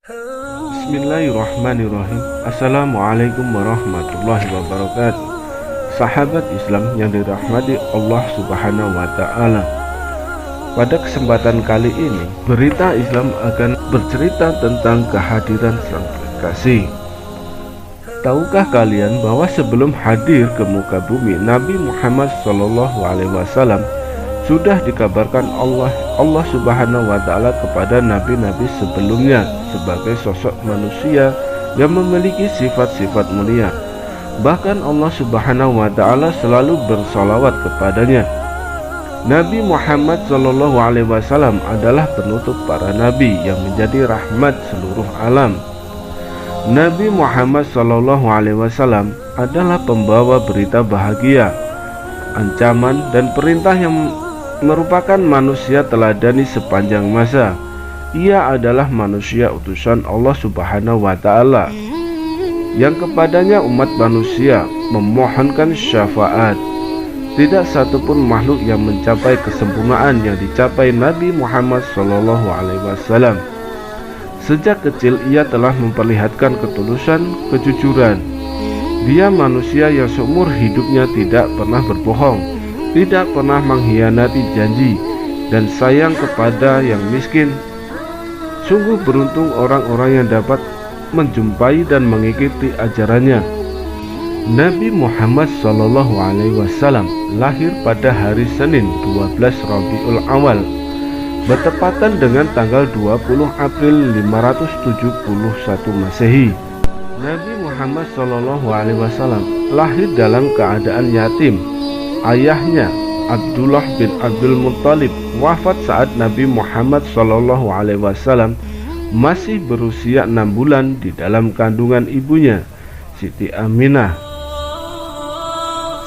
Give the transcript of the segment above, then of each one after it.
Bismillahirrahmanirrahim. Assalamualaikum warahmatullahi wabarakatuh. Sahabat Islam yang dirahmati Allah Subhanahu wa Ta'ala, pada kesempatan kali ini berita Islam akan bercerita tentang kehadiran Sang Kekasih. Tahukah kalian bahwa sebelum hadir ke muka bumi, Nabi Muhammad SAW sudah dikabarkan Allah Subhanahu wa Ta'ala kepada nabi-nabi sebelumnya sebagai sosok manusia yang memiliki sifat-sifat mulia. Bahkan Allah Subhanahu wa Ta'ala selalu bersalawat kepadanya. Nabi Muhammad SAW adalah penutup para nabi yang menjadi rahmat seluruh alam. Nabi Muhammad SAW adalah pembawa berita bahagia, ancaman dan perintah yang merupakan manusia teladani sepanjang masa. Ia adalah manusia utusan Allah Subhanahu wa Ta'ala yang kepadanya umat manusia memohonkan syafaat. Tidak satupun makhluk yang mencapai kesempurnaan yang dicapai Nabi Muhammad SAW. Sejak kecil ia telah memperlihatkan ketulusan, kejujuran. Dia manusia yang seumur hidupnya tidak pernah berbohong, tidak pernah mengkhianati janji, dan sayang kepada yang miskin. Sungguh beruntung orang-orang yang dapat menjumpai dan mengikuti ajarannya. Nabi Muhammad SAW lahir pada hari Senin 12 Rabiul Awal, bertepatan dengan tanggal 20 April 571 Masehi. Nabi Muhammad SAW lahir dalam keadaan yatim. Ayahnya Abdullah bin Abdul Muttalib wafat saat Nabi Muhammad SAW masih berusia 6 bulan di dalam kandungan ibunya, Siti Aminah.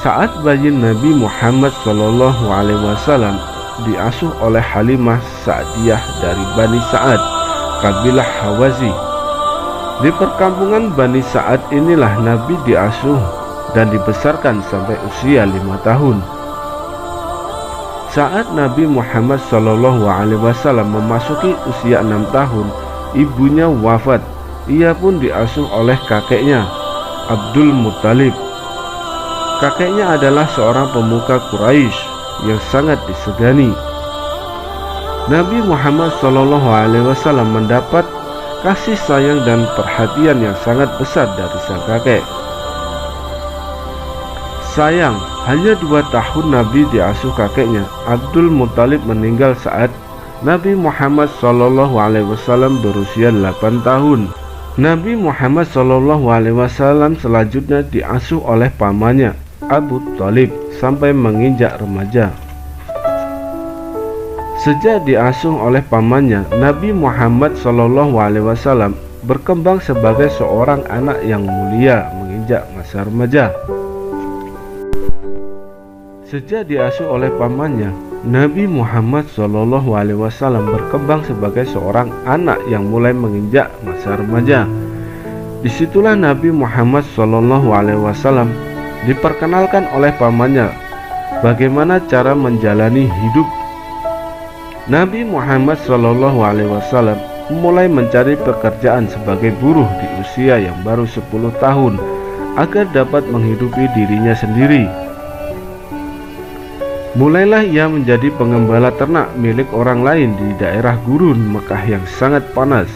Saat bayi Nabi Muhammad SAW diasuh oleh Halimah Sa'diyah dari Bani Sa'ad, kabilah Hawazi. Di perkampungan Bani Sa'ad inilah Nabi diasuh dan dibesarkan sampai usia 5 tahun. Saat Nabi Muhammad SAW memasuki usia 6 tahun, ibunya wafat. Ia pun diasuh oleh kakeknya, Abdul Muttalib. Kakeknya adalah seorang pemuka Quraisy yang sangat disegani. Nabi Muhammad SAW mendapat kasih sayang dan perhatian yang sangat besar dari sang kakek. Sayang, hanya 2 tahun Nabi diasuh kakeknya. Abdul Muttalib meninggal saat Nabi Muhammad SAW berusia 8 tahun. Nabi Muhammad SAW selanjutnya diasuh oleh pamannya, Abu Thalib, sampai menginjak remaja. Sejak diasuh oleh pamannya, Nabi Muhammad SAW berkembang sebagai seorang anak yang mulia menginjak masa remaja. Sejak diasuh oleh pamannya, Nabi Muhammad SAW berkembang sebagai seorang anak yang mulai menginjak masa remaja. Disitulah Nabi Muhammad SAW diperkenalkan oleh pamannya bagaimana cara menjalani hidup. Nabi Muhammad SAW mulai mencari pekerjaan sebagai buruh di usia yang baru 10 tahun agar dapat menghidupi dirinya sendiri. Mulailah ia menjadi pengembala ternak milik orang lain di daerah gurun Mekah yang sangat panas.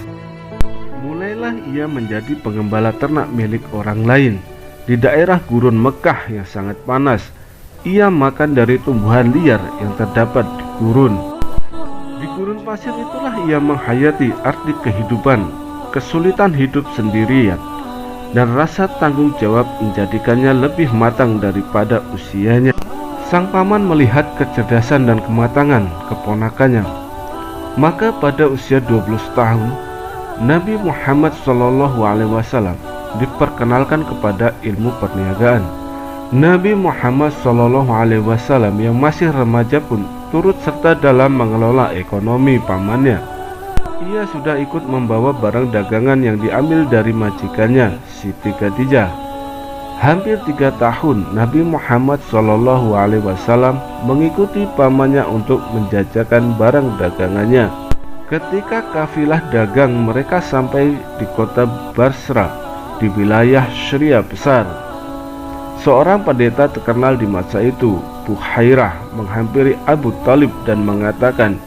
Mulailah ia menjadi pengembala ternak milik orang lain di daerah gurun Mekah yang sangat panas. Ia makan dari tumbuhan liar yang terdapat di gurun. Di gurun pasir itulah ia menghayati arti kehidupan, kesulitan hidup sendirian, dan rasa tanggung jawab menjadikannya lebih matang daripada usianya. Sang paman melihat kecerdasan dan kematangan keponakannya. Maka pada usia 12 tahun, Nabi Muhammad SAW diperkenalkan kepada ilmu perniagaan. Nabi Muhammad SAW yang masih remaja pun turut serta dalam mengelola ekonomi pamannya. Ia sudah ikut membawa barang dagangan yang diambil dari majikannya, Siti Khadijah. Hampir 3 tahun Nabi Muhammad SAW mengikuti pamannya untuk menjajakan barang dagangannya. Ketika kafilah dagang mereka sampai di kota Basra di wilayah Syria besar, seorang pendeta terkenal di masa itu, Buhairah, menghampiri Abu Thalib dan mengatakan,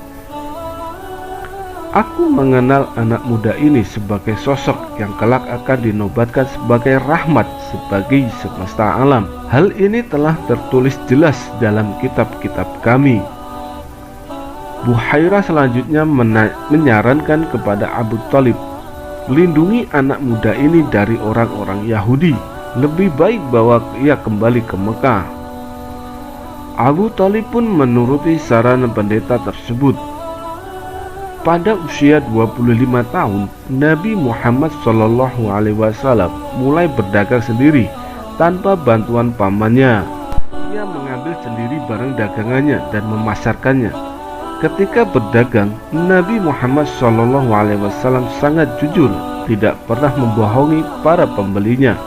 "Aku mengenal anak muda ini sebagai sosok yang kelak akan dinobatkan sebagai rahmat bagi semesta alam. Hal ini telah tertulis jelas dalam kitab-kitab kami." Buhairah selanjutnya menyarankan kepada Abu Thalib, "Lindungi anak muda ini dari orang-orang Yahudi. Lebih baik bawa ia kembali ke Mekah." Abu Thalib pun menuruti saran pendeta tersebut. Pada usia 25 tahun, Nabi Muhammad SAW mulai berdagang sendiri tanpa bantuan pamannya. Ia mengambil sendiri barang dagangannya dan memasarkannya. Ketika berdagang, Nabi Muhammad SAW sangat jujur, tidak pernah membohongi para pembelinya.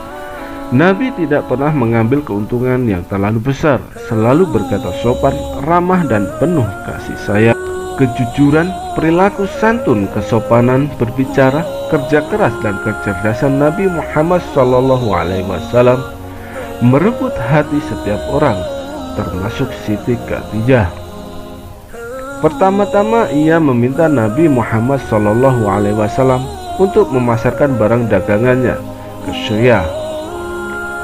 Nabi tidak pernah mengambil keuntungan yang terlalu besar, selalu berkata sopan, ramah, dan penuh kasih sayang. Kejujuran, perilaku santun, kesopanan berbicara, kerja keras, dan kecerdasan Nabi Muhammad SAW merebut hati setiap orang, termasuk Siti Khadijah. Pertama-tama ia meminta Nabi Muhammad SAW untuk memasarkan barang dagangannya ke Syria.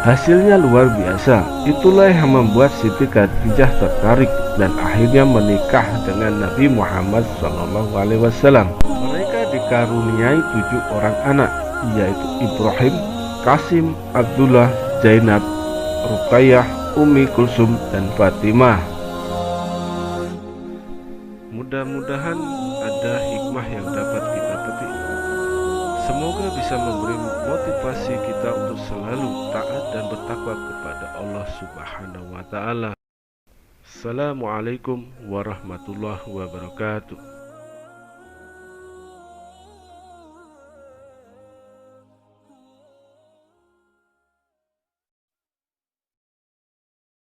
Hasilnya luar biasa. Itulah yang membuat Siti Khadijah tertarik dan akhirnya menikah dengan Nabi Muhammad SAW. Mereka dikaruniai 7 orang anak, yaitu Ibrahim, Qasim, Abdullah, Zainab, Ruqayyah, Ummi Kulsum, dan Fatimah. Mudah-mudahan ada hikmah yang dapat kita petik. Semoga bisa memberi motivasi kita untuk selalu taat dan bertakwa kepada Allah Subhanahu wa Ta'ala. Assalamualaikum warahmatullahi wabarakatuh.